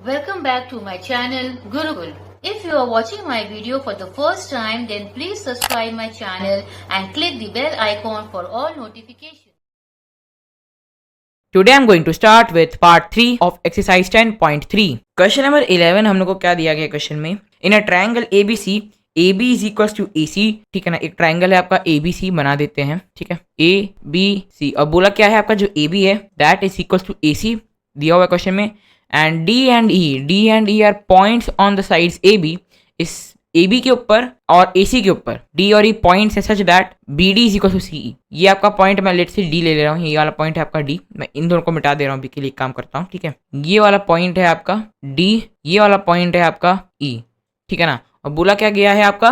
Welcome back to my channel Gurukul. If you are watching my video for the first time, then please subscribe my channel and click the bell icon for all notifications. Today I'm going to start with part 3 of exercise 10.3. Question number 11 हम लोग को क्या दिया गया question में? In a triangle ABC, AB is equals to AC, ठीक है ना, एक ट्राइंगल है आपका ABC बना देते हैं, ठीक है, ABC, और बोला क्या है आपका जो AB है that is equals to AC दिया हुआ क्वेश्चन में, and D and E are points on the sides AB, इस AB के ऊपर और AC के ऊपर D और E पॉइंट्स है such that BD is equal to CE। ये आपका पॉइंट मैं लेट से D ले रहा हूँ, ये वाला पॉइंट है आपका D, मैं इन दोनों को मिटा दे रहा हूँ अभी के लिए, काम करता हूँ, ठीक है। ये वाला पॉइंट है आपका D, ये वाला पॉइंट है आपका E, ठीक है ना। और बोला क्या गया है आपका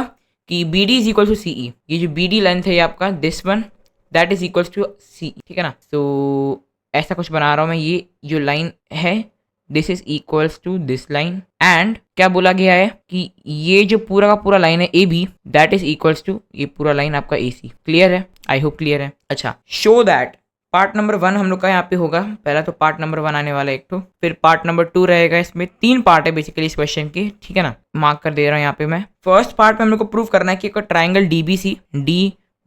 कि BD is equal to CE, ये जो BD लेंथ है ये आपका this one that is equal to CE, ठीक है ना। तो ऐसा कुछ बना रहा हूँ मैं, ये जो लाइन है this is equals to this line, and क्या बोला गया है कि ये जो पूरा का पूरा लाइन है AB that is equals to ये पूरा लाइन आपका AC। क्लियर है? आई होप क्लियर है। अच्छा, शो दैट पार्ट नंबर 1 हम लोग का यहाँ पे होगा, पहला तो पार्ट नंबर 1 आने वाला है एक तो, फिर पार्ट नंबर 2 रहेगा, इसमें 3 पार्ट है बेसिकली इस क्वेश्चन के, ठीक है ना, मार्क कर दे रहा हूँ यहाँ पे मैं। फर्स्ट पार्ट में हम लोग को प्रूव करना है कि एक ट्राइंगल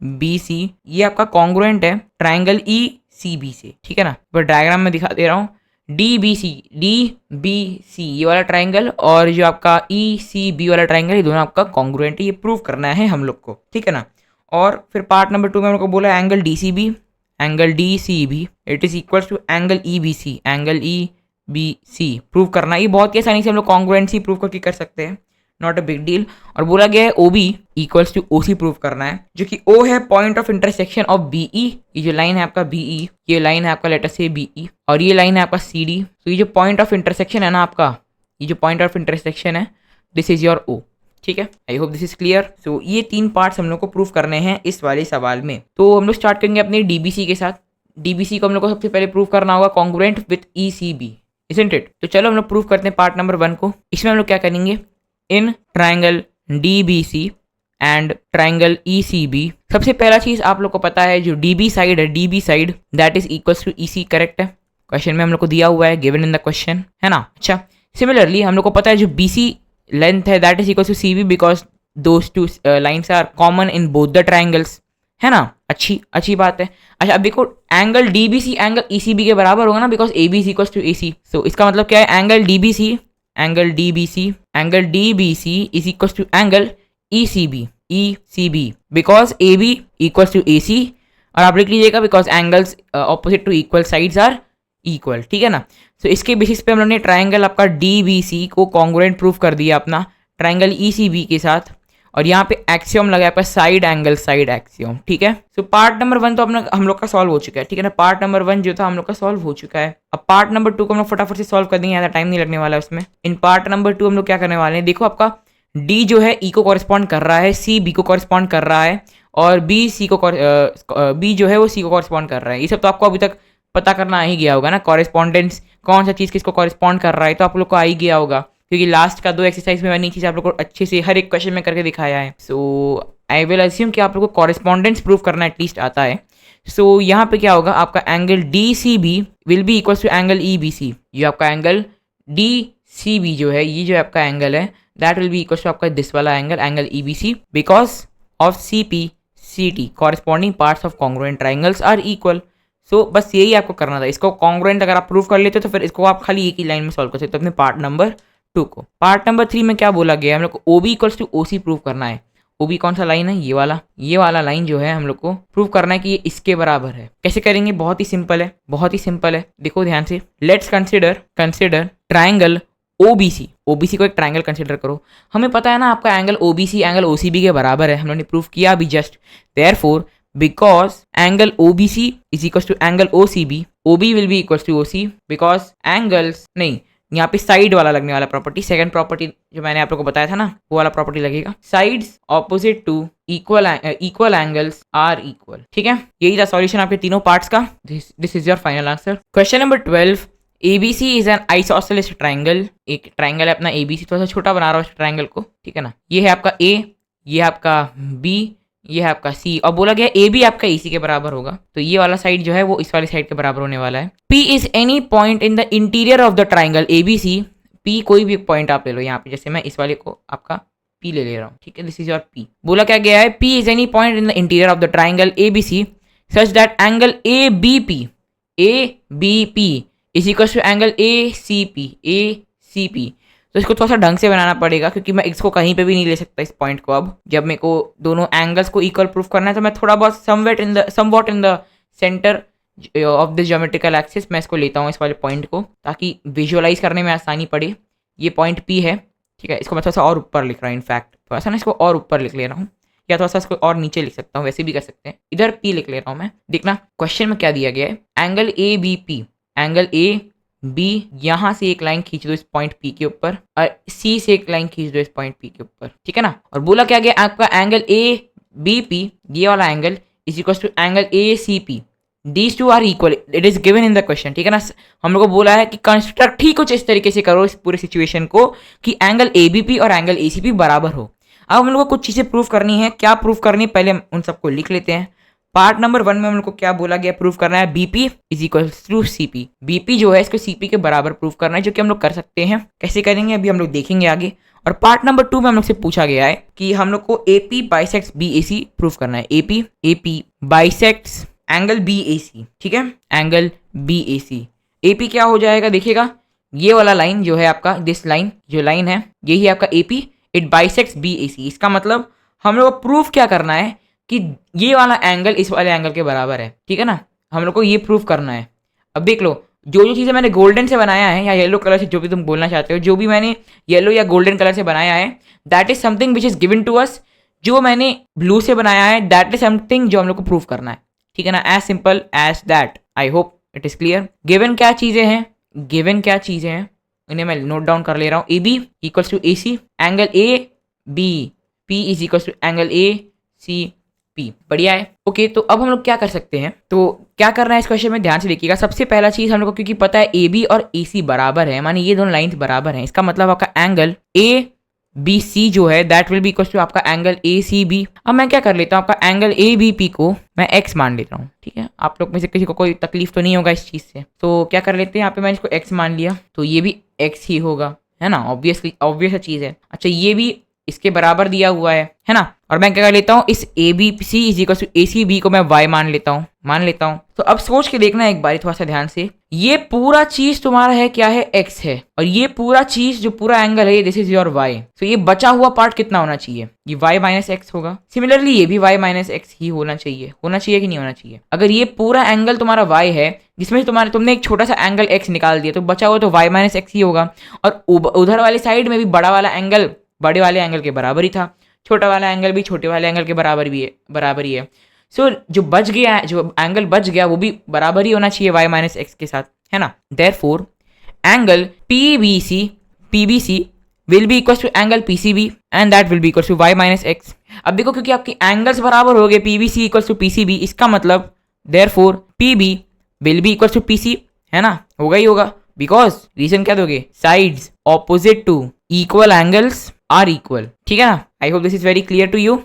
DBC ये आपका कॉन्ग्रुएंट है ट्राइंगल ECB से, ठीक है ना। पर डायग्राम में दिखा दे रहा हूँ, DBC ये वाला ट्राइंगल और जो आपका ECB वाला ट्राइंगल, ये दोनों आपका कॉन्ग्रुएंट है, ये प्रूव करना है हम लोग को, ठीक है ना। और फिर पार्ट नंबर 2 में हम लोग को बोला angle DCB it is equal to angle EBC prove करना है। ये बहुत ही आसानी से हम लोग कॉन्ग्रुएंसी प्रूव करके कर सकते हैं, नॉट अ बिग डील। और बोला गया है OB equals to OC prove करना है, जो कि O है point of intersection of BE, ये जो लाइन है आपका BE, ये लाइन है आपका लेटर से BE, और ये लाइन है आपका CD। तो ये जो पॉइंट ऑफ इंटरसेक्शन है ना आपका, ये जो पॉइंट ऑफ इंटरसेक्शन है दिस इज योर O, ठीक है। I hope this is clear. So ये 3 पार्ट्स हम लोग को प्रूव करने हैं इस वाले सवाल में। तो हम लोग स्टार्ट करेंगे अपने DBC के साथ। DBC को हम लोग को सबसे पहले प्रूव करना होगा congruent with ECB, isn't it? तो चलो हम लोग प्रूव करते हैं पार्ट नंबर 1 को। इसमें हम लोग क्या करेंगे, in triangle DBC and triangle ECB, सबसे पहला चीज आप लोग को पता है जो DB साइड है, DB side that is equals to EC, correct है, क्वेश्चन में हम लोग को दिया हुआ है, गिवन इन द क्वेश्चन, है ना। अच्छा, सिमिलरली हम लोग को पता है जो BC लेंथ है that is equals to CB because those two lines are common in both the triangles, है ना। अच्छी बात है। अच्छा, अब देखो एंगल DBC एंगल ECB के बराबर होगा ना, because AB is equals to AC। So इसका मतलब क्या है, angle DBC is equals to angle ECB because AB equals to AC, और आप लिख लीजिएगा because angles opposite to equal sides are equal, ठीक है ना। सो इसके बेसिस पे हम लोगों ने ट्राइंगल आपका DBC को कॉन्ग्रुएंट प्रूफ कर दिया अपना ट्राइंगल ECB के साथ, और यहाँ पे एक्सियम लगा आपका साइड एक्सियम, ठीक है। सो पार्ट नंबर 1 तो अपना हम लोग का सॉल्व हो चुका है, ठीक है ना। पार्ट नंबर 1 जो था हम लोग का सॉल्व हो चुका है। अब पार्ट नंबर 2 को हम लोग फटाफट से सॉल्व कर देंगे, ज़्यादा टाइम नहीं लगने वाला है उसमें। इन पार्ट नंबर 2 हम लोग क्या करने वाले हैं, देखो आपका D जो है E को कॉरेस्पॉन्ड कर रहा है, C B को कॉरेस्पॉन्ड कर रहा है, और B जो है वो C को कॉरेस्पॉन्ड कर रहा है। ये सब तो आपको अभी तक पता करना आ ही गया होगा ना, कॉरेस्पॉन्डेंस कौन सा चीज़ किसको कॉरेस्पॉन्ड कर रहा है, तो आप लोग को आ ही गया होगा, क्योंकि लास्ट का 2 एक्सरसाइज में मैंने चीज़ आप लोग को अच्छे से हर एक क्वेश्चन में करके दिखाया है। सो आई विल अस्यूम कि आप लोग को कॉरेस्पॉन्डेंस प्रूव करना एटलीस्ट आता है। सो यहाँ पे क्या होगा, आपका angle DCB will be equals to angle EBC। ये आपका एंगल DCB जो है, ये जो आपका एंगल है that will be equals to आपका दिस वाला angle EBC because of CPCT corresponding parts of congruent triangles are equal. So बस यही आपको करना था, इसको कॉन्ग्रुएंट अगर आप प्रूव कर लेते तो फिर इसको आप खाली एक ही लाइन में सॉल्व कर सकते हो अपने पार्ट नंबर 2 को। पार्ट नंबर 3 में क्या बोला गया, हम लोग को OB equals to OC prove करना है। OB कौन सा लाइन है, ये वाला लाइन जो है हम लोग को प्रूव करना है कि ये इसके बराबर है। कैसे करेंगे, बहुत ही सिंपल है, देखो ध्यान से। लेट्स कंसिडर ट्राइंगल OBC को एक ट्राइंगल कंसिडर करो। हमें पता है ना आपका एंगल OBC एंगल OCB के बराबर है, हम लोगों ने प्रूव किया अभी just. Therefore because angle OBC is equal to angle OCB, OB will be equal to OC because angles नहीं, यहाँ पे साइड वाला लगने वाला प्रॉपर्टी, सेकंड प्रॉपर्टी जो मैंने आप लोग को बताया था ना, वो वाला प्रॉपर्टी लगेगा। Sides opposite to equal angles are equal, ठीक है। यही था सॉल्यूशन आपके तीनों पार्ट्स का। This is your final answer. Question number 12, ABC is an isosceles triangle. एक ट्राइंगल है अपना ABC, थोड़ा सा छोटा बना रहा हूँ इस ट्राइंगल को, ठीक है ना। ये है आपका A, ये है आपका B, ये है आपका C, और बोला गया AB आपका EC के बराबर होगा, तो ये वाला साइड जो है वो इस वाली साइड के बराबर होने वाला है। P is any point in the interior of the triangle ABC, P कोई भी पॉइंट आप ले लो यहाँ पे, जैसे मैं इस वाले को आपका P ले रहा हूँ, ठीक है, दिस इज योर P। बोला क्या गया है, P is any point in the interior of the triangle ABC such that angle ABP is equal to angle ACP। तो इसको थोड़ा सा ढंग से बनाना पड़ेगा, क्योंकि मैं इसको कहीं पे भी नहीं ले सकता इस पॉइंट को। अब जब मेरे को दोनों एंगल्स को इक्वल प्रूफ करना है, तो मैं थोड़ा बहुत somewhat in the centre of this geometrical axis मैं इसको लेता हूँ, इस वाले पॉइंट को, ताकि विजुअलाइज करने में आसानी पड़े। ये पॉइंट P है, ठीक है, इसको मैं थोड़ा सा और ऊपर लिख रहा हूँ, इनफैक्ट थोड़ा सा ना इसको और ऊपर लिख ले रहा हूँ, या थोड़ा सा इसको और नीचे लिख सकता हूँ, वैसे भी कर सकते हैं। इधर P लिख ले रहा हूँ मैं। देखना क्वेश्चन में क्या दिया गया है, एंगल ABP, एंगल AB यहाँ से एक लाइन खींच दो इस पॉइंट P के ऊपर, और C से एक लाइन खींच दो इस पॉइंट P के ऊपर, ठीक है ना। और बोला क्या गया, आपका एंगल ABP, ये वाला angle is equal to angle ACP, these two are equal, it is given in the question, ठीक है ना। हम लोग को बोला है कि कंस्ट्रक्ट ही कुछ इस तरीके से करो इस पूरे सिचुएशन को कि एंगल ABP और एंगल ACP बराबर हो। अब हम लोग को कुछ चीजें प्रूफ करनी है। क्या प्रूफ करनी है, पहले हम उन सबको लिख लेते हैं। पार्ट नंबर 1 में हम लोग को क्या बोला गया, प्रूफ करना है BP is equal to CP। BP जो है इसको CP के बराबर प्रूफ करना है, जो कि हम लोग कर सकते हैं। कैसे करेंगे अभी हम लोग देखेंगे आगे। और पार्ट नंबर 2 में हम लोग से पूछा गया है कि हम लोग को AP बाइसेक्ट्स BAC प्रूफ करना है। AP बाइसेक्ट्स एंगल BAC, ठीक है, एंगल BAC। AP क्या हो जाएगा, देखिएगा ये वाला लाइन जो है आपका, दिस लाइन जो लाइन है यही आपका AP, इट बाइसेक्ट्स BAC। इसका मतलब हम लोग को प्रूफ क्या करना है कि ये वाला एंगल इस वाले एंगल के बराबर है, ठीक है ना। हम लोग को ये प्रूफ करना है। अब देख लो, जो जो चीज़ें मैंने गोल्डन से बनाया है या येलो कलर से, जो भी तुम बोलना चाहते हो, जो भी मैंने येलो या गोल्डन कलर से बनाया है, that is something which is given to us. जो मैंने ब्लू से बनाया है, दैट इज समथिंग जो हम लोग को प्रूफ करना है, ठीक है ना। As simple as that. I hope it is clear. Given क्या चीज़ें हैं, इन्हें मैं नोट डाउन कर ले रहा हूँ। AB equals to AC, angle ABP is equals to angle ACP। बढ़िया है। ओके, तो अब हम लोग क्या कर सकते हैं, तो क्या करना है इस क्वेश्चन में ध्यान से देखिएगा। सबसे पहला चीज हम लोग को क्योंकि पता है AB और AC बराबर है, माने ये दोनों लाइंस बराबर हैं, इसका मतलब आपका एंगल ABC जो है that will be equal to आपका एंगल ACB। अब मैं क्या कर लेता हूँ, आपका एंगल ABP को मैं x मान लेता हूँ, ठीक है। आप लोग में से किसी को कोई तकलीफ तो नहीं होगा इस चीज से, तो क्या कर लेते हैं, यहाँ पे मैंने इसको x मान लिया, तो ये भी x ही होगा, है ना। ऑब्वियस चीज है। अच्छा, ये भी इसके बराबर दिया हुआ है ना। और मैं क्या कर लेता हूँ, इस ABC is equal to ACB को मैं y मान लेता हूँ। तो अब सोच के देखना एक बारी थोड़ा सा ध्यान से, ये पूरा चीज तुम्हारा है क्या है, x है, और ये पूरा चीज जो पूरा एंगल है दिस इज योर y। तो ये बचा हुआ पार्ट कितना होना चाहिए, ये y माइनस एक्स होगा। सिमिलरली ये भी y माइनस एक्स ही होना चाहिए कि नहीं होना चाहिए। अगर ये पूरा एंगल तुम्हारा y है, जिसमें तुमने एक छोटा सा एंगल x निकाल दिया, तो बचा हुआ तो y माइनस एक्स ही होगा। और उधर वाली साइड में भी बड़ा वाला एंगल बड़े वाले एंगल के बराबर ही था, छोटा वाला एंगल भी छोटे वाले एंगल के बराबर ही है। सो जो एंगल बच गया वो भी बराबर ही होना चाहिए y माइनस एक्स के साथ, है ना। Therefore angle PBC will be equal to angle PCB and that will be equal to y minus x. अब देखो, क्योंकि आपके एंगल्स बराबर हो गए, PBC इक्वल टू PCB, इसका मतलब therefore PB will be equal to PC, है ना, होगा। बिकॉज रीजन क्या दोगे, sides opposite to equal angles are equal, ठीक है ना। I hope this is very clear to you.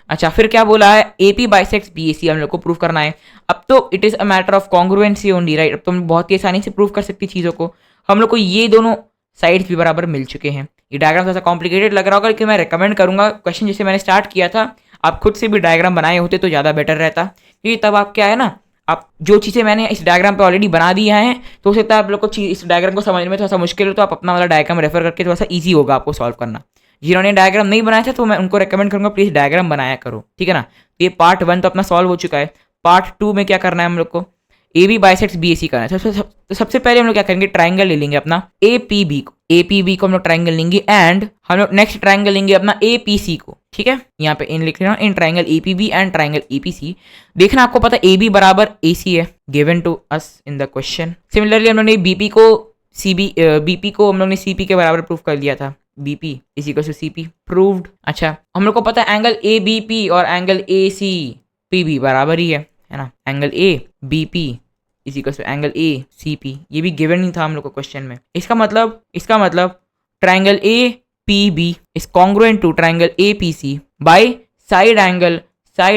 अच्छा, फिर क्या बोला है, AP बाइसेक्ट्स BAC हम लोग को प्रूफ करना है। अब तो it is a matter of congruency only, right. अब तो हम बहुत ही आसानी से प्रूफ कर सकती चीज़ों को। हम लोग को ये दोनों साइड्स भी बराबर मिल चुके हैं। ये डायग्राम थोड़ा सा कॉम्प्लिकेटेड लग रहा होगा, लेकिन मैं रिकमेंड करूंगा क्वेश्चन जैसे मैंने स्टार्ट किया था, आप खुद से भी डायग्राम बनाए होते तो ज़्यादा बेटर रहता, क्योंकि तब आप क्या है ना, आप जो चीज़ें मैंने इस डायग्राम पे ऑलरेडी बना दी हैं, तो हो सकता है आप लोग को इस डायग्राम को समझने में थोड़ा सा मुश्किल हो, तो आप अपना वाला डायग्राम रेफर करके थोड़ा सा ईजी होगा आपको सॉल्व करना। जिन्होंने डायग्राम नहीं बनाया था तो मैं उनको रेकमेंड करूंगा प्लीज डायग्राम बनाया करो, ठीक है ना। तो ये पार्ट 1 तो अपना सॉल्व हो चुका है। पार्ट 2 में क्या करना है, हम लोग को AB बाइसेक्ट्स BAC करना है। तो सबसे पहले हम लोग क्या करेंगे, ट्राइंगल ले लेंगे अपना APB को हम लोग ट्राइंगल लेंगे, एंड हम लोग नेक्स्ट ट्राइंगल लेंगे अपना APC को, ठीक है। यहाँ पे इन लिख रहे हो, in triangle APB and triangle APC। देखना आपको पता है AB बराबर AC है, given to us in the question. Similarly हम लोग ने BP को हम लोग ने CP के बराबर प्रूफ कर लिया था, BP is equal to CP, proved. अच्छा, हम लोग को पता है एंगल ABP और एंगल ACPB बराबर ही है ना। Angle ABP is equal to angle ACP, ये भी गिवन नहीं था हम लोग को क्वेश्चन में। इसका मतलब triangle APB is congruent to triangle APC by side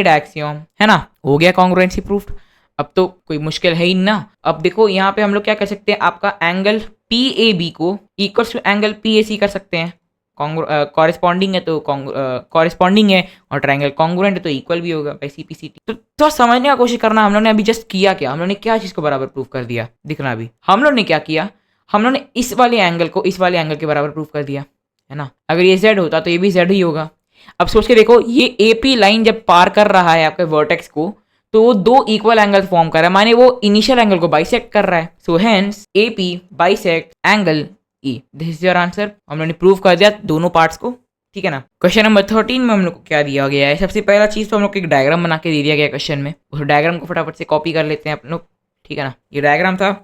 axiom, है ना। हो गया कॉन्ग्रुएंसी प्रूफ। अब तो कोई मुश्किल है ही ना। अब देखो यहाँ पे हम लोग क्या कर सकते हैं, आपका एंगल पी ए बी को equals to angle P A C कर सकते हैं। कॉरेस्पॉन्डिंग है तो कॉरेस्पॉन्डिंग है, और ट्राइंगल कॉन्ग्रुएंट है तो इक्वल भी होगा, सी पी सी टी। तो थोड़ा समझने का कोशिश करना, हम लोग ने अभी जस्ट किया क्या, हम लोग ने क्या चीज़ को बराबर प्रूफ कर दिया, दिखना अभी हम लोग ने क्या किया, हम लोग ने इस वाले एंगल को इस वाले एंगल के बराबर प्रूफ कर दिया है ना। अगर ये z होता तो ये भी z ही होगा। अब सोच के देखो, ये ए पी लाइन जब पार कर रहा है आपके वर्टेक्स को, तो वो दो इक्वल एंगल फॉर्म कर रहा है, माने वो इनिशियल एंगल को बाइसेक्ट कर रहा है। So hence A P bisect angle E, this is your answer. हम लोगों ने प्रूव कर दिया दोनों पार्ट्स को, ठीक है ना। क्वेश्चन नंबर 13 में हम लोग को क्या दिया गया है, सबसे पहला चीज तो हम लोग को एक डायग्राम बना के दे दिया गया क्वेश्चन में। उस डायग्राम को फटाफट से कॉपी कर लेते हैं अपन लोग, ठीक है ना। ये डायग्राम था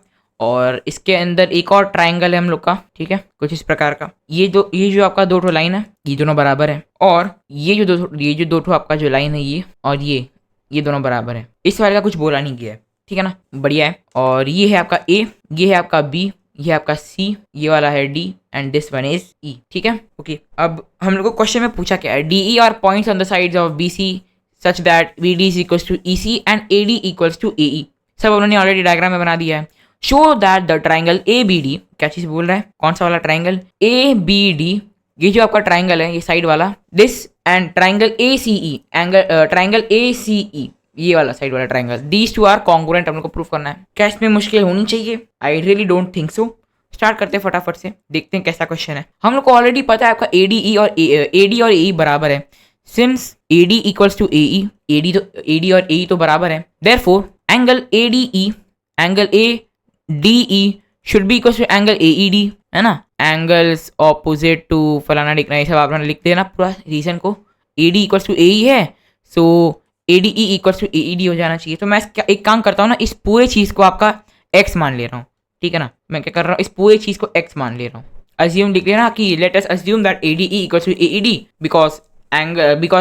और इसके अंदर एक और ट्राइंगल है हम लोग का, ठीक है, कुछ इस प्रकार का। ये जो आपका दो ठो लाइन है, ये दोनों बराबर है, और ये जो दो ठो आपका जो लाइन है ये और ये दोनों बराबर है। इस वाले का कुछ बोला नहीं गया है, ठीक है ना, बढ़िया है। और ये है आपका ए, ये है आपका बी, ये आपका सी, ये वाला है D, and this one is E, ठीक है, ओके। अब हम लोग को क्वेश्चन में पूछा क्या है, D E are points on the sides of B C such that B D is equals to E C and A D equals to A E. सब उन्होंने ऑलरेडी डायग्राम में बना दिया है। Show that the triangle A B D, क्या चीज बोल रहा है, कौन सा वाला ट्राइंगल, ए बी डी, ये जो आपका ट्राइंगल है ये साइड वाला, this and triangle A C E, triangle A C E, ये वाला साइड वाला triangle, these two are congruent. हम लोग को प्रूफ करना है। क्या इसमें मुश्किल होनी चाहिए? I really don't think so. Start करते हैं फटाफट से, देखते हैं कैसा क्वेश्चन है। हम लोग को ऑलरेडी पता है आपका ए डी और ए बराबर है। Since A D equals to A D और ए तो बराबर है, therefore angle A D E, angle A D E should be equals to angle A E D, है ना। एंगल्स ऑपोजिट टू फलाना लिखना, ये सब आपने लिख देना पूरा रीजन को। A D equals to A E है, so A D E equals to A E D हो जाना चाहिए। तो मैं एक काम करता हूँ ना, इस पूरे चीज़ को आपका एक्स मान ले रहा हूँ, ठीक है ना। मैं क्या कर रहा हूँ, इस पूरे चीज़ को एक्स मान ले रहा हूँ। अज्यूम लिख लेना कि let us assume that A D E equals to A E D because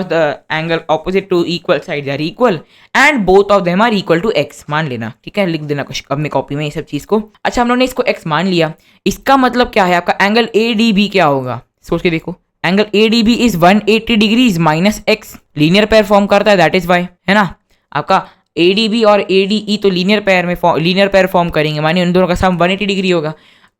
the angle opposite to equal side are equal and both of them are equal to x, मान लेना, ठीक है। लिख देना कुछ अपने कॉपी में ये सब चीज़ को। अच्छा, हम लोगों ने इसको एक्स मान लिया, इसका मतलब क्या है, आपका एंगल ए डी बी क्या होगा, सोच के देखो। Angle A D B is 180 degrees minus x, linear pair form करता है, दैट इज वाई, है ना। आपका ए डी बी और ए डी ई तो लीनियर पेयर फॉर्म करेंगे, मानिए उन दोनों का सम 180 डिग्री होगा।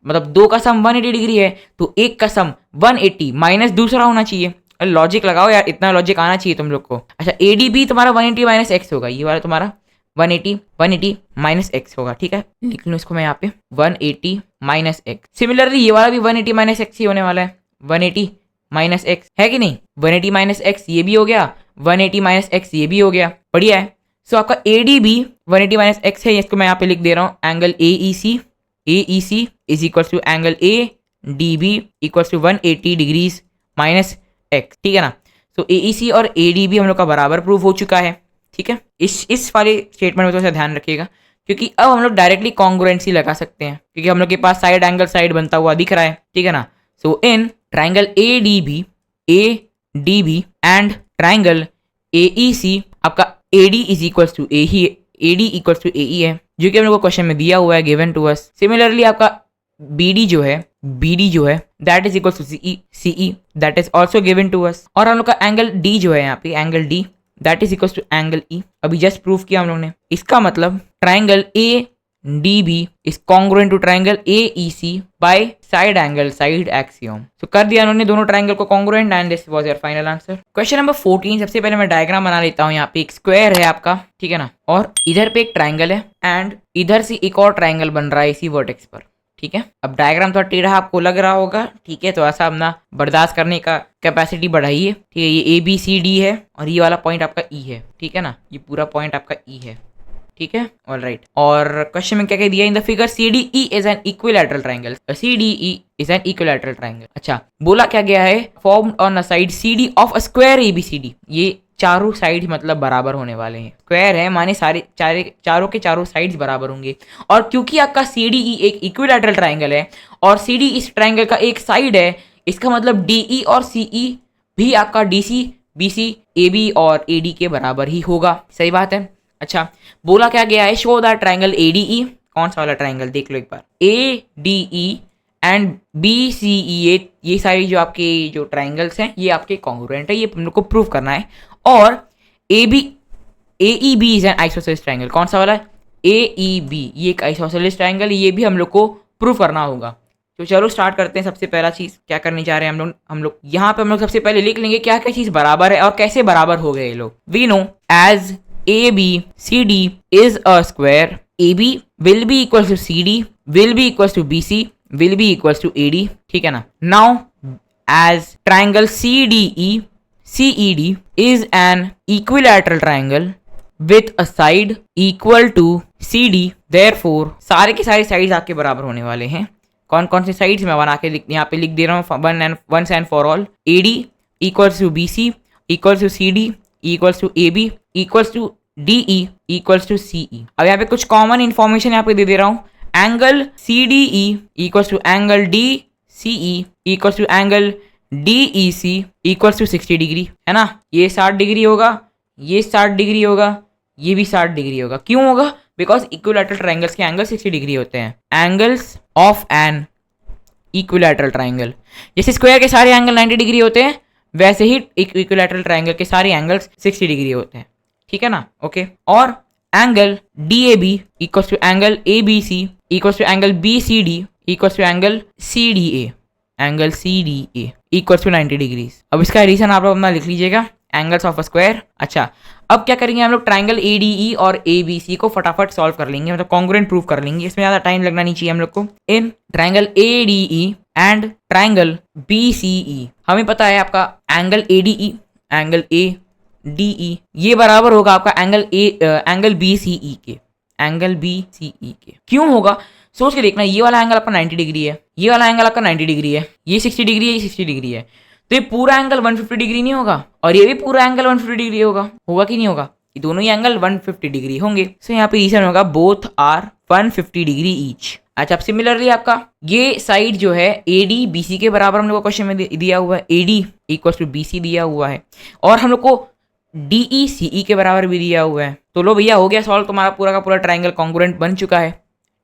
मतलब दो का सम 180 डिग्री है तो एक का सम 180 माइनस दूसरा होना चाहिए। लॉजिक लगाओ यार, इतना लॉजिक आना चाहिए तुम लोग को। अच्छा, ए डी बी तुम्हारा 180 माइनस एक्स होगा, ये वाला तुम्हारा 180 माइनस एक्स होगा, ठीक है। लिख लूँ इसको मैं यहाँ पे 180 माइनस एक्स। सिमिलरली ये वाला भी 180 माइनस एक्स ही होने वाला है, 180 माइनस एक्स, है कि नहीं। 180 माइनस एक्स ये भी हो गया, 180 माइनस एक्स ये भी हो गया, बढ़िया है। सो आपका A D B 180 minus x है, इसको मैं यहाँ पे लिख दे रहा हूँ angle A E C is equals to angle A D B equals to 180 degrees minus x, ठीक है ना। सो ए ई सी और ए डी बी हम लोग का बराबर प्रूफ हो चुका है, ठीक है। इस वाले स्टेटमेंट में थोड़ा सा ध्यान रखिएगा, क्योंकि अब हम लोग डायरेक्टली कॉन्ग्रुएंसी लगा सकते हैं, क्योंकि हम लोग के पास साइड एंगल साइड बनता हुआ दिख रहा है, ठीक है ना। So in triangle A D B and triangle A E C, आपका A D is equals to A E है, जो कि हम लोग को क्वेश्चन में दिया हुआ है, गिवन टू अस। सिमिलरली आपका बी डी जो है that is equals to C E, that is also given to us. और हम लोग का एंगल डी जो है यहाँ पे, angle D that is equals to angle E, अभी जस्ट प्रूफ किया हम लोग ने। इसका मतलब triangle A D B is congruent to triangle A E C by side axiom. तो कर दिया उन्होंने दोनों ट्राइंगल को congruent, and this was your final answer. Question number 14, सबसे पहले मैं डायग्राम बना लेता हूँ। यहाँ पे एक स्क्वायर है आपका, ठीक है ना, और इधर पे एक ट्राइंगल है एंड इधर से एक और ट्राइंगल बन रहा है इसी वर्टेक्स पर, ठीक है। अब डायग्राम थोड़ा टेढ़ा आपको लग रहा होगा, ठीक है, तो ऐसा अपना बर्दाश्त करने का कैपेसिटी बढ़ाइए, ठीक है। ये ए बी सी डी है और ये वाला पॉइंट आपका ई है, ठीक है ना, ये पूरा पॉइंट आपका ई है, ठीक है, ऑलराइट। और क्वेश्चन में क्या कह दिया, in the figure C D E is an equilateral triangle, C D E is an equilateral triangle. अच्छा, बोला क्या गया है, formed on a side C D of a square A B C D, ये चारों साइड मतलब बराबर होने वाले हैं। स्क्वायर है माने चारों के चारों साइड्स बराबर होंगे। और क्योंकि आपका सी डी ई एक इक्विलैटरल ट्राइंगल है और सी डी इस ट्राइंगल का एक साइड है, इसका मतलब डी ई और सी ई भी आपका D C B C A B और ए डी के बराबर ही होगा, सही बात है। अच्छा, बोला क्या गया है, show that triangle A D E, कौन सा वाला ट्राइंगल देख लो एक बार, A D E and B C E, ये सारी जो आपके जो ट्राइंगल्स हैं ये आपके कॉन्ग्रुएंट है, ये हम लोग को प्रूव करना है। और A E B is an isosceles triangle, कौन सा वाला, ए ई बी, ये एक आइसोसेलेस ट्राइंगल, ये भी हम लोग को प्रूव करना होगा। तो चलो स्टार्ट करते हैं। सबसे पहला चीज क्या करने जा रहे हैं हम लोग यहाँ पे हम लोग सबसे पहले लिख लेंगे क्या क्या चीज बराबर है और कैसे बराबर हो गए ये लोग। We know as A B C D is a square, A B will be equal to C D, will be equal to B C, will be equal to A D, ठीक है ना। Now as triangle C D E CED is an equilateral triangle with a side equal to CD, therefore सारे के सारे sides आपके बराबर होने वाले हैं। कौन कौन से साइड्स मैं बना के यहाँ पे लिख दे रहा हूँ once and for all। AD equals to BC equals to CD equals to AB equals to DE equals to CE। अब यहाँ पे कुछ कॉमन इंफॉर्मेशन यहाँ पे दे दे रहा हूँ। Angle CDE equals to angle DCE equals to angle DEC equals to 60 degree, है ना। ये 60 डिग्री होगा, ये 60 डिग्री होगा, ये भी 60 डिग्री होगा। क्यों होगा? बिकॉज इक्विलैटरल ट्राइंगल्स के एंगल 60 डिग्री होते हैं। Angles of an equilateral triangle, जैसे स्क्वायर के सारे एंगल 90 डिग्री होते हैं वैसे ही इक्विलैटरल ट्राइंगल के सारे एंगल्स 60 डिग्री होते हैं, ठीक है ना। ओके, और angle DAB equals to angle ABC equals to angle BCD equals to angle CDA, angle CDA equals to 90 degrees. अब इसका रीजन आप लोग अपना लिख लीजिएगा, एंगल्स ऑफ अ स्क्वायर। अच्छा, अब क्या करेंगे हम लोग ट्राइंगल ADE और ABC को फटाफट सॉल्व कर लेंगे, मतलब कॉन्ग्रुएंट प्रूव कर लेंगे। इसमें ज़्यादा टाइम लगना नहीं चाहिए हम लोग को। In triangle ADE and triangle BCE हमें पता है आपका एंगल ADE एंगल ADE ये बराबर होगा आपका एंगल BCE के, एंगल BCE के। क्यों होगा सोच के देखना, ये वाला एंगल आपका 90 डिग्री है, ये वाला एंगल आपका 90 डिग्री है, ये 60 डिग्री है, ये 60 डिग्री है, तो ये पूरा एंगल 150 डिग्री नहीं होगा और ये भी पूरा एंगल 150 डिग्री होगा कि नहीं होगा? ये दोनों ही एंगल 150 डिग्री होंगे। सो यहाँ पे रीजन होगा बोथ आर 150 डिग्री ईच। अच्छा, अब सिमिलरली आपका ये साइड जो है AD BC के बराबर हम लोग को क्वेश्चन में दिया हुआ है, AD इक्वल्स टू BC दिया हुआ है और हम लोग को DE CE के बराबर भी दिया हुआ है। तो लो भैया हो गया सॉल्व, तुम्हारा पूरा का पूरा ट्राइंगल कॉन्ग्रुएंट बन चुका है,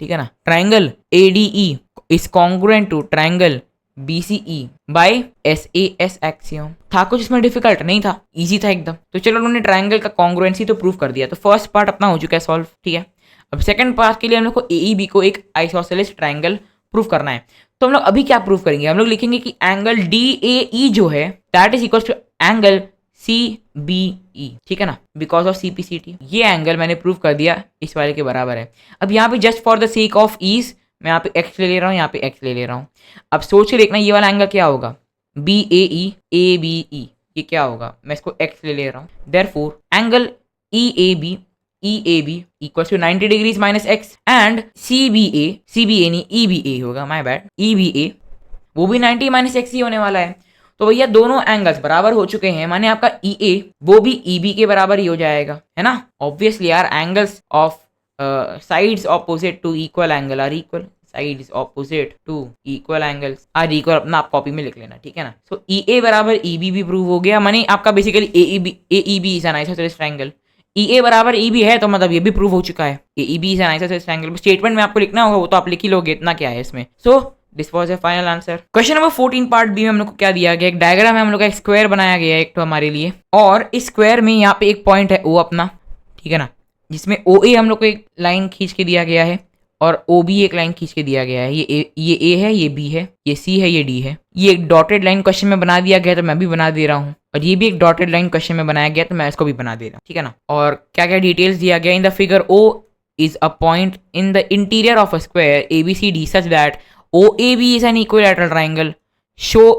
ठीक है ना। Triangle ADE is congruent to triangle BCE by SAS axiom. था कुछ इसमें डिफिकल्ट नहीं था, इजी था एकदम। तो चलो उन्होंने ट्राइंगल का कॉन्ग्रुएंसी तो प्रूव कर दिया, तो फर्स्ट पार्ट अपना हो चुका है सॉल्व, ठीक है। अब सेकंड पार्ट के लिए हम लोग को AEB को एक आइसोसेलेस ट्राइंगल प्रूव करना है। तो हम लोग अभी क्या प्रूव करेंगे, हम लोग लिखेंगे कि एंगल DAE जो है that is equal to angle CBE, ठीक है ना, बिकॉज ऑफ CPCT। ये एंगल मैंने प्रूव कर दिया इस वाले के बराबर है। अब यहाँ पे just for the sake of ease मैं यहाँ पे x ले रहा हूँ, यहाँ पे x ले रहा हूँ। अब सोच के देखना ये वाला एंगल क्या होगा, BAE ABE, ये क्या होगा, मैं इसको x ले रहा हूँ। Therefore angle EAB equal to 90 degrees minus x and CBA नहीं EBA होगा, माय बैड, EBA वो भी 90 माइनस x ही होने वाला है। तो भैया दोनों एंगल्स बराबर हो चुके हैं, माने आपका EA वो भी EB के बराबर ही हो जाएगा, है ना। ऑब्वियसली यार angles of sides opposite to equal angle are equal, sides opposite to equal angles are equal, अपना आप कॉपी में लिख लेना, ठीक है ना। सो EA बराबर EB भी प्रूव हो गया, माने आपका basically AEB is an isosceles triangle. EA बराबर EB है तो मतलब ये भी प्रूव हो चुका है, AEB is an isosceles triangle. Statement में आपको लिखना होगा वो तो आप लिख ही लोगे, इतना क्या है इसमें। So this was a final answer. Question number 14 part B में हम लोग को क्या दिया गया, एक डायग्राम है हम लोग का, एक स्क्वायर बनाया गया है एक तो हमारे लिए, और इस स्क्वायर में यहाँ पे एक पॉइंट है O अपना, ठीक है ना, जिसमें OA हम लोग को एक लाइन खींच के दिया गया है और OB एक लाइन खींच के दिया गया है। ये A है, ये B है, ये C है, ये D है। ये एक डॉटेड लाइन क्वेश्चन में बना दिया गया तो मैं भी बना दे रहा हूँ, और ये भी एक डॉटेड लाइन क्वेश्चन में बनाया गया तो मैं इसको भी बना दे रहा हूँ, ठीक है ना। और क्या क्या डिटेल्स दिया गया, in the figure O is a point in the interior of a square ABCD such that OAB is an equilateral triangle. Show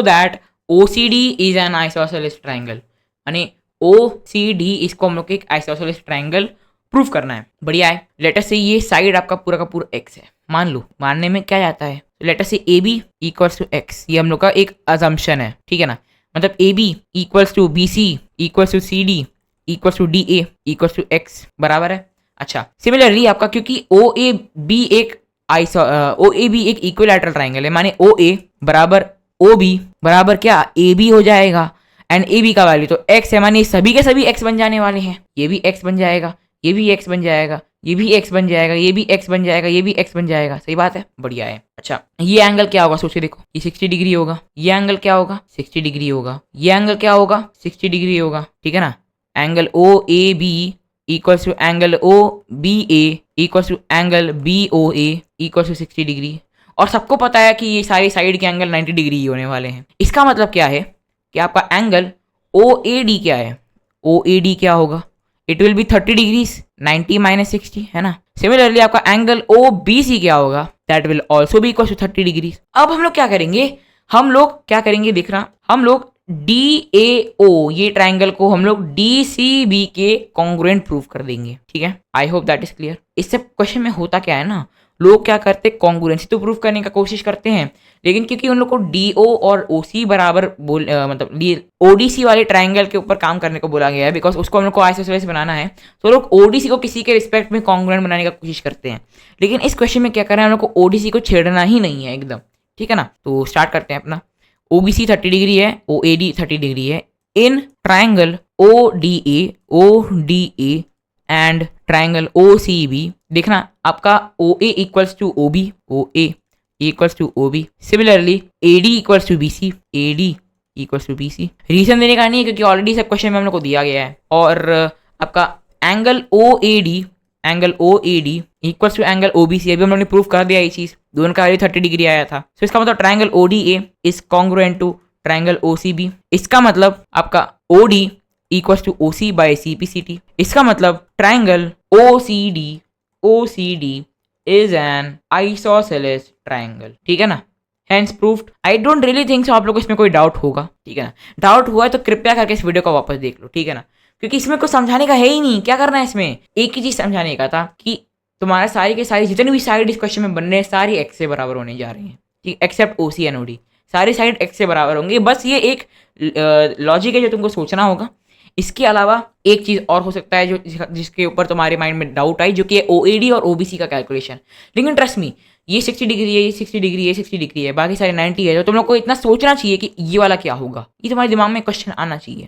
that OCD is an isosceles triangle. यानी OCD इसको हम लोग एक आइसोसेलेस ट्रायंगल प्रूफ करना है। बढ़िया है। Let us से ये साइड आपका पूरा का पूरा x है, मान लो, मानने में क्या जाता है, लेट अस से AB इक्वल्स टू x, ये हम लोग का एक अजम्पशन है, ठीक है ना। मतलब AB equals to BC equals to CD equals to DA equals to x बराबर है। अच्छा, सिमिलरली आपका क्योंकि OAB एक इक्विलैटरल ट्रायंगल है, माने OA बराबर OB बराबर क्या AB हो जाएगा, एंड AB का वैल्यू तो x है, माने सभी के सभी x बन जाने वाले हैं। ये भी x बन जाएगा, ये भी x बन जाएगा, ये भी x बन जाएगा, ये भी x बन जाएगा, ये भी x बन जाएगा। सही बात है, बढ़िया है। अच्छा, ये एंगल क्या होगा, सोचिए देखो, ये 60 डिग्री होगा, ये एंगल क्या होगा 60 डिग्री होगा, ये एंगल क्या होगा 60 डिग्री होगा, ठीक है ना। Angle OAB equals to angle O B A equals to angle B O A equals to 60 degree. और सबको पता है कि ये सारी साइड के एंगल 90 डिग्री ही होने वाले हैं। इसका मतलब क्या है कि आपका एंगल ओ ए डी क्या है, ओ ए डी क्या होगा, it will be 30 degrees, 90 minus 60 है ना। सिमिलरली आपका एंगल ओ बी सी क्या होगा, that will also be equal to 30 degrees. अब हम लोग क्या करेंगे देखना, हम लोग डी ए ओ ये ट्राइंगल को हम लोग डी सी बी के कॉन्ग्रुएंट प्रूव कर देंगे, ठीक है। I hope that is clear. इससे क्वेश्चन में होता क्या है ना, लोग क्या करते हैं, कॉन्ग्रुएंसी तो प्रूव करने का कोशिश करते हैं, लेकिन क्योंकि उन लोग को डी ओ और ओ सी बराबर मतलब ओडीसी वाले ट्राइंगल के ऊपर काम करने को बोला गया है, बिकॉज उसको हम लोग को आइसोसेलेस बनाना है, तो लोग ओडीसी को किसी के रिस्पेक्ट में कॉन्ग्रुएंट बनाने का कोशिश करते हैं। लेकिन इस क्वेश्चन में क्या कर रहे हैं, हम लोग को ओडीसी को छेड़ना ही नहीं है एकदम, ठीक है ना। तो स्टार्ट करते हैं अपना। ओबीसी 30 डिग्री है, ओ ए डी 30 डिग्री है। In triangle O D A and triangle O C B, देखना आपका O A equals to O B, O A equals to O B. Similarly A D equals to B C, A D equals to B C. Reason देने का नहीं है क्योंकि already सब question में हम लोग को दिया गया है। और आपका angle O A D equals to angle O B C, अभी हम लोग ने प्रूव कर दिया ये चीज, दोनों का वैल्यू 30 डिग्री आया था। तो इसका मतलब triangle O D A is congruent to triangle O C B. इसका मतलब आपका O D equals to O C by C P C T. इसका मतलब triangle O C D is an isosceles triangle, ठीक है ना। Hence proved. I don't really think so आप लोग को इसमें कोई डाउट होगा, ठीक है ना। डाउट हुआ है तो कृपया करके इस वीडियो को वापस देख लो, ठीक है ना, क्योंकि इसमें कुछ समझाने का है ही नहीं। क्या करना है इसमें, एक ही चीज समझाने का था कि तुम्हारा सारी के सारी जितनी भी साइड इस क्वेश्चन में बन रहे हैं सारी एक्स से बराबर होने जा रही हैं, ठीक, एक्सेप्ट ओ सी एन ओ डी, सारी साइड एक्स से बराबर होंगी। बस ये एक लॉजिक है जो तुमको सोचना होगा। इसके अलावा एक चीज और हो सकता है जो जिसके ऊपर तुम्हारे माइंड में डाउट आई, जो कि है ओएडी और ओबीसी का कैलकुलेशन। लेकिन ट्रस्ट मी, ये 60 डिग्री है, ये 60 डिग्री, ये 60 डिग्री है, बाकी सारे 90 है, तो तुम लोग को इतना सोचना चाहिए कि ये वाला क्या होगा, ये तुम्हारे दिमाग में क्वेश्चन आना चाहिए,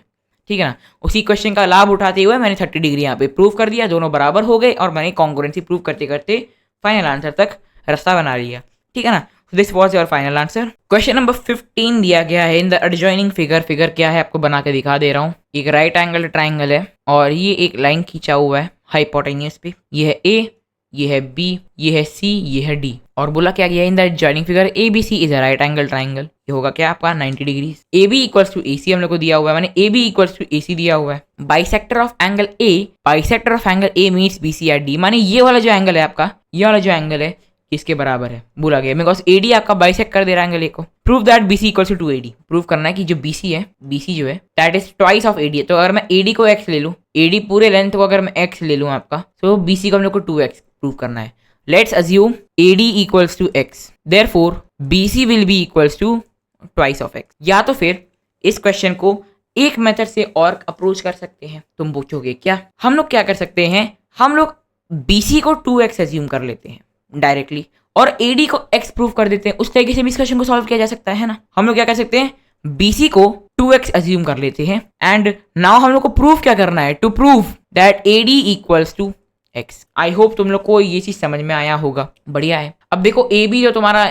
ठीक है ना। उसी क्वेश्चन का लाभ उठाते हुए मैंने 30 डिग्री यहाँ पे प्रूव कर दिया, दोनों बराबर हो गए, और मैंने कॉन्ग्रुएंसी प्रूव करते करते फाइनल आंसर तक रास्ता बना लिया, ठीक है ना। This was your final answer. Question number 15 दिया गया है इन द एडजॉइनिंग फिगर। फिगर क्या है आपको बना के दिखा दे रहा हूँ। एक राइट एंगल ट्राइंगल है और ये एक लाइन खींचा हुआ है हाइपोटेन्यूस पे। ये है ए, ये है बी, ये है सी, ये है डी, और बोला क्या गया in the adjoining figure A B C is a right angle triangle. ये होगा क्या आपका 90 degree. A B equals to A C हम लोग को दिया हुआ है, मैंने A B equals to A C दिया हुआ है। Bisector of angle A meets B C at D, माने ये वाला जो एंगल है आपका, ये वाला जो एंगल है किसके बराबर है बोला गया, बिकॉज एडी आपका बाइसेक्ट कर दे रहा है एंगल ए को। Prove that BC equals to AD, prove करना है कि जो बीसी है, बीसी जो है that is twice of AD है। तो अगर मैं एडी को एक्स ले लूं, एडी पूरे लेंथ को अगर मैं एक्स ले लूं आपका, तो बीसी को हम लोग को 2x प्रूव करना है। Let's assume AD equals to x, therefore BC will be equals to twice of x. या तो फिर इस क्वेश्चन को एक मेथड से और अप्रोच कर सकते हैं। तुम पूछोगे क्या, हम लोग क्या कर सकते हैं, हम लोग बीसी को 2x अज्यूम कर लेते हैं डायरेक्टली और एडी को x प्रूव कर देते हैं। उस तरीके से भी इस क्वेश्चन को सॉल्व किया जा सकता है ना। हम लोग क्या कर सकते हैं, बीसी को 2x अज्यूम कर लेते हैं एंड नाउ हम लोग को प्रूव क्या करना है, to prove that AD equals to x। I hope तुम लोग को ये चीज समझ में आया होगा, बढ़िया है। अब देखो ए बी जो तुम्हारा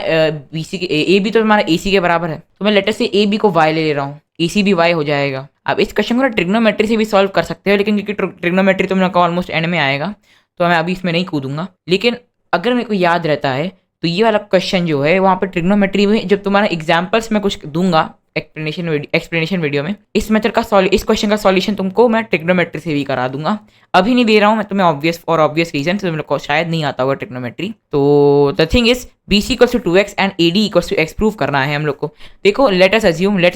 बीसी के ए बी तो तुम्हारा एसी के बराबर है, तो मैं लेटेस्ट से ए बी को y ले रहा हूँ, एसी भी y हो जाएगा। अब इस क्वेश्चन को ट्रिग्नोमेट्री से भी सॉल्व कर सकते हो, लेकिन क्योंकि ट्रिग्नोमेट्री तुम लोग का ऑलमोस्ट एंड में आएगा तो मैं अभी इसमें नहीं कूदूंगा। लेकिन अगर मेरे को याद रहता है तो ये वाला क्वेश्चन जो है वहाँ पे ट्रिग्नोमेट्री में जब तुम्हारा एग्जाम्पल्स में कुछ दूंगा एक्सप्लेनेशन वीडियो में, इस मेथड का इस क्वेश्चन का सॉल्यूशन तुमको मैं ट्रिग्नोमेट्री से भी करा दूंगा। अभी नहीं दे रहा हूँ मैं तुम्हें, ऑब्वियस रीजन से तुम लोग को शायद नहीं आता होगा ट्रिग्नोमेट्री। तो the thing is BC equals to 2x and AD equals to x prove करना है हम लोग को। देखो let's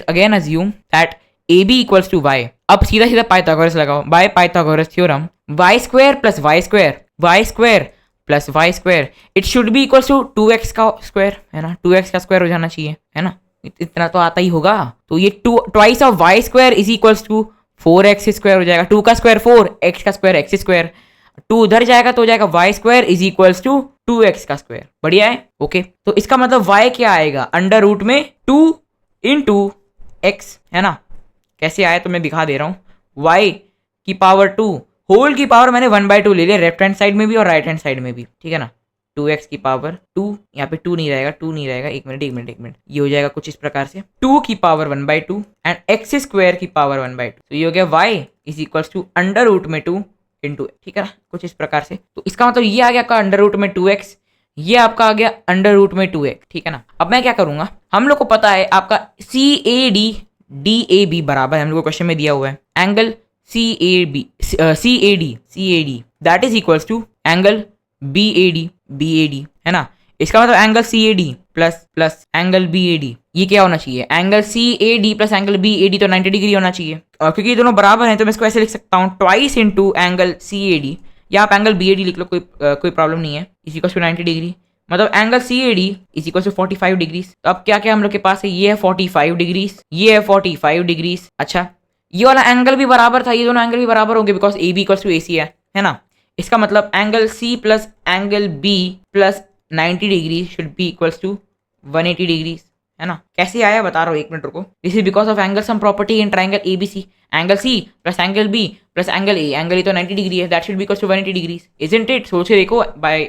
again assume that A B equals to y। अब सीधा सीधा पाइथागोरस लगाओ, by Pythagoras theorem y square plus y square it should be equals to 2x का स्क्वायर, है ना, 2x का स्क्वायर हो जाना चाहिए, है ना, इतना तो आता ही होगा। तो ये twice of y square is equals to 4x square हो जाएगा, 2 का स्क्वायर 4, x का स्क्वायर x स्क्वायर, 2 उधर जाएगा तो हो जाएगा y square is equals to 2x का स्क्वायर। बढ़िया है, ओके। तो इसका मतलब y क्या आएगा, अंडर रूट में 2 इंटू x, है ना। कैसे आया तो मैं दिखा दे रहा हूँ, y की पावर 2 होल की पावर मैंने 1/2 ले लिया, लेफ्ट हैंड साइड में भी और राइट हैंड साइड में भी, ठीक है ना। 2x की पावर 2, यहाँ पे 2 नहीं रहेगा, एक मिनट, ये हो जाएगा कुछ इस प्रकार से, 2 की पावर 1/2 एंड x स्क्वायर की पावर 1/2। तो ये हो गया y is equals to under root में 2 इंटू, ठीक है ना, कुछ इस प्रकार से। तो इसका मतलब ये आ गया आपका अंडर रूट में 2x, ये आपका आ गया अंडर रूट में 2x, ठीक है ना। अब मैं क्या करूंगा, हम लोग को पता है आपका CAD DAB बराबर है, हम लोग को क्वेश्चन में दिया हुआ है angle CAD that is equals to angle BAD, है ना। इसका मतलब angle CAD plus angle BAD, ये क्या होना चाहिए, angle CAD plus angle BAD तो 90 डिग्री होना चाहिए। और क्योंकि ये दोनों बराबर हैं तो मैं इसको ऐसे लिख सकता हूँ ट्वाइस इंटू एंगल CAD, या आप एंगल BAD लिख लो, कोई प्रॉब्लम नहीं है, इसी को 90 डिग्री, मतलब angle CAD is equal to 45 degrees. तो अब क्या क्या हम लोग के पास है, ये है 45 डिग्रीज, ये है 45 डिग्रीज। अच्छा, ये वाला एंगल भी बराबर था, ये दोनों एंगल भी बराबर होंगे because AB equals to AC है ना। इसका मतलब angle C plus angle B plus 90 degree should be equals to 180 degrees, है ना। कैसे आया बता रहा हूँ, 1 मिनट रुको। This is because of angle sum property in triangle ABC, angle C plus angle B plus angle A, angle A तो 90 degree है, that should be equals to 180 degrees, isn't it. सोचे देखो बाय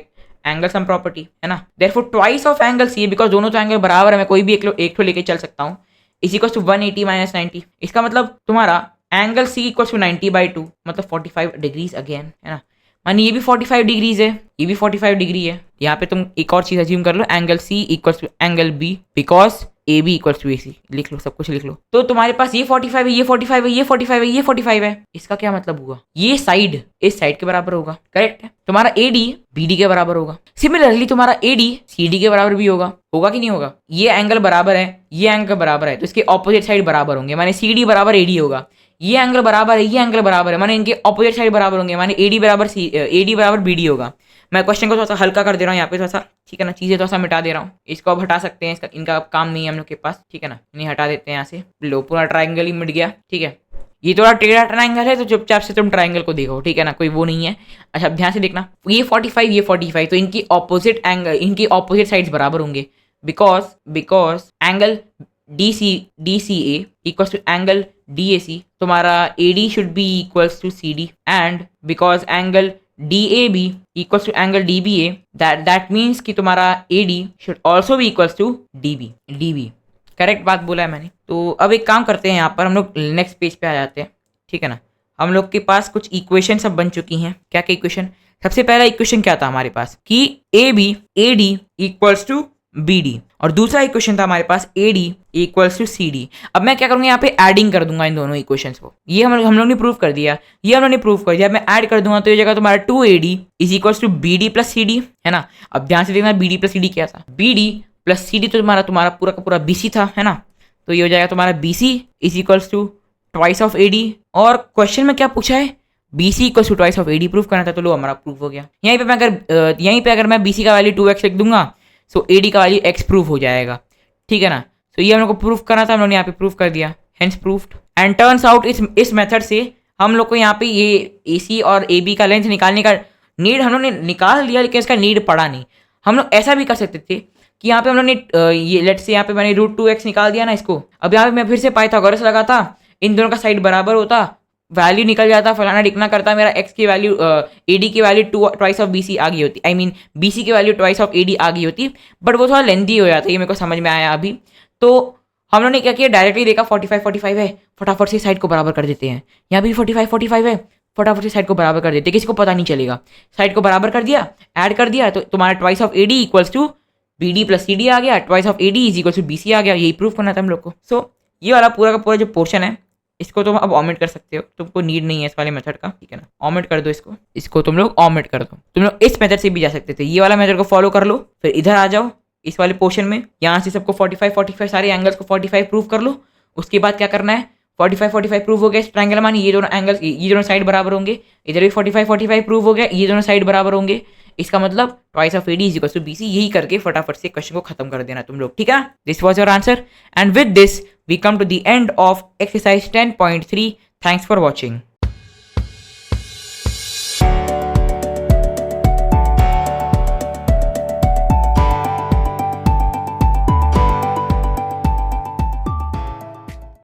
एंगल सम प्रॉपर्टी, है ना। Therefore twice of angle C, because दोनों तो angle बराबर है, मैं कोई भी एक तो लेके चल सकता हूँ, इज इक्वल्स टू 180 माइनस 90। इसका मतलब तुम्हारा एंगल C इक्वल्स टू 90/2, मतलब 45 डिग्रीज अगेन, है ना। मानी ये भी 45 डिग्रीज है, ये भी 45 डिग्री है। यहाँ पे तुम एक और चीज अज्यूम कर लो, angle C equals to angle B because AB equals to AC, लिख लो, सब कुछ लिख लो। तो तुम्हारे पास ये 45 है, ये 45 है, ये 45 है, ये 45 है। इसका क्या मतलब हुआ, ये साइड इस साइड के बराबर होगा, करेक्ट है। तुम्हारा AD BD के बराबर होगा, सिमिलरली तुम्हारा AD CD के बराबर भी होगा कि नहीं होगा। ये एंगल बराबर है, ये एंगल बराबर है, तो इसके ऑपोजिट साइड बराबर होंगे, माने CD बराबर AD होगा। ये एंगल बराबर है, ये एंगल बराबर है, माने इनके ऑपोजिट साइड बराबर होंगे, माने AD बराबर BD होगा। मैं क्वेश्चन को थोड़ा सा हल्का कर दे रहा हूँ यहाँ पे, थोड़ा सा, ठीक है ना, चीजें थोड़ा सा मिटा दे रहा हूँ। इसको अब हटा सकते हैं, इसका इनका काम नहीं है हम लोग के पास, ठीक है ना। इन्हें हटा देते हैं यहाँ से, लो पूरा ट्राइंगल ही मिट गया, ठीक है। ये थोड़ा टेढ़ा ट्राइंगल है तो चुपचाप से तुम ट्राइंगल को देखो, ठीक है ना, कोई वो नहीं है। अच्छा ध्यान से देखना, ये 45 ये 45, तो इनकी ऑपोजिट एंगल, इनकी ऑपोजिट साइड्स बराबर होंगे, because angle DCA equals to angle DAC, तुम्हारा AD should be equals to CD, and because angle DAB equals to angle DBA, that means कि तुम्हारा AD should also be equals to DB। Correct बात बोला है मैंने। तो अब एक काम करते हैं, यहाँ पर हम लोग नेक्स्ट पेज पे आ जाते हैं, ठीक है ना। हम लोग के पास कुछ इक्वेशन सब बन चुकी हैं। क्या क्या इक्वेशन, सबसे पहला इक्वेशन क्या था हमारे पास कि AB AD equals to BD, और दूसरा इक्वेशन था हमारे पास AD इक्वल्स टू CD। अब मैं क्या करूंगा, यहाँ पे एडिंग कर दूंगा इन दोनों इक्वेशंस को। ये हम लोग ने प्रूव कर दिया, ये हम लोग ने प्रूव कर दिया। मैं ऐड कर दूंगा तो ये जगह तुम्हारा 2AD is equals to BD plus CD, है ना। अब ध्यान से देखना BD प्लस CD क्या था, BD प्लस CD तो तुम्हारा पूरा का पूरा BC था, है ना। तो ये हो जाएगा तुम्हारा BC is equals to twice of AD, और क्वेश्चन में क्या पूछा है, BC equals to twice of AD prove करना था, तो लो हमारा प्रूव हो गया। यहीं पे अगर मैं BC का वैल्यू 2x लिख दूंगा सो AD का वैल्यू x प्रूफ हो जाएगा, ठीक है ना। तो ये हम लोग को प्रूफ करना था, हम लोग ने यहाँ पे प्रूफ कर दिया, hence proofed. And turns out इस मेथड से हम लोग को यहाँ पे ये AC और AB का लेंथ निकालने का नीड हम लोग ने निकाल दिया, लेकिन इसका नीड पड़ा नहीं। हम लोग ऐसा भी कर सकते थे कि यहाँ पे हम लोग ने ये लेट्स से यहाँ पे मैंने √2x निकाल दिया ना इसको, अब यहाँ पे मैं फिर से पाइथागोरस लगाता, इन दोनों का साइड बराबर होता, वैल्यू निकल जाता, फलाना टिकना करता, मेरा x की वैल्यू AD की वैल्यू ट्वाइस ऑफ BC आ गई होती, आई मीन BC की वैल्यू ट्वाइस ऑफ AD आ गई होती, बट वो थोड़ा लेंथी हो जाता है, ये मेरे को समझ में आया अभी। तो हम लोगों ने क्या किया, डायरेक्टली देखा 45 है, फटाफट से साइड को बराबर कर देते हैं। यहाँ भी 45 है, फटाफट से साइड को बराबर कर देते हैं, किसी को पता नहीं चलेगा। साइड को बराबर कर दिया, ऐड कर दिया, तो तुम्हारा twice of AD equals to BD plus CD आ गया, twice of AD is equals to BC आ गया। यही प्रूफ करना था हम लोग को। सो ये वाला पूरा का पूरा जो पोर्शन है इसको तुम अब ऑमिट कर सकते हो, तुमको नीड नहीं है इस वाले मेथड का, ठीक है ना। ऑमिट कर दो इसको तुम लोग ऑमिट कर दो। तुम लोग इस मेथड से भी जा सकते थे, ये वाला मेथड को फॉलो कर लो, फिर इधर आ जाओ इस वाले पोर्शन में, यहाँ से सबको 45 सारे एंगल्स को 45 प्रूव कर लो। उसके बाद क्या करना है, 45 प्रूव हो गया इस ट्रायंगल, मानी ये दोनों एंगल्स, ये दोनों साइड बराबर होंगे, इधर भी 45 प्रूव हो गया, ये दोनों साइड बराबर होंगे। इसका मतलब twice of AD is equal to BC, यही करके फटाफट से क्वेश्चन को खत्म कर देना तुम लोग, ठीक है। This was your answer, and with this we come to the end of exercise 10.3. Thanks for watching.